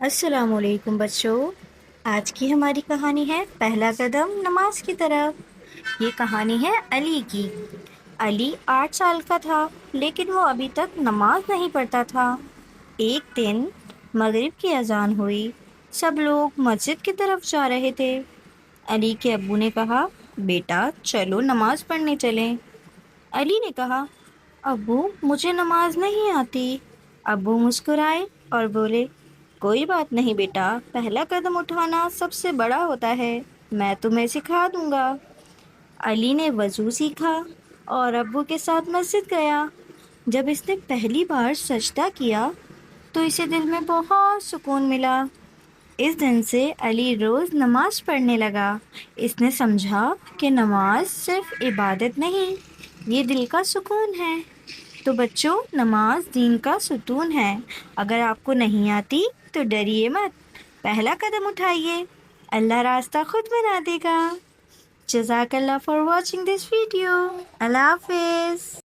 السلام علیکم بچوں، آج کی ہماری کہانی ہے پہلا قدم نماز کی طرف۔ یہ کہانی ہے علی کی۔ علی 8 سال کا تھا لیکن وہ ابھی تک نماز نہیں پڑھتا تھا۔ ایک دن مغرب کی اذان ہوئی، سب لوگ مسجد کی طرف جا رہے تھے۔ علی کے ابو نے کہا، بیٹا چلو نماز پڑھنے چلیں۔ علی نے کہا، ابو مجھے نماز نہیں آتی۔ ابو مسکرائے اور بولے، کوئی بات نہیں بیٹا، پہلا قدم اٹھانا سب سے بڑا ہوتا ہے، میں تمہیں سکھا دوں گا۔ علی نے وضو سیکھا اور ابو کے ساتھ مسجد گیا۔ جب اس نے پہلی بار سجدہ کیا تو اسے دل میں بہت سکون ملا۔ اس دن سے علی روز نماز پڑھنے لگا۔ اس نے سمجھا کہ نماز صرف عبادت نہیں، یہ دل کا سکون ہے۔ تو بچوں، نماز دین کا ستون ہے۔ اگر آپ کو نہیں آتی تو ڈریے مت، پہلا قدم اٹھائیے، اللہ راستہ خود بنا دے گا۔ جزاک اللہ فار واچنگ دس ویڈیو۔ اللہ حافظ۔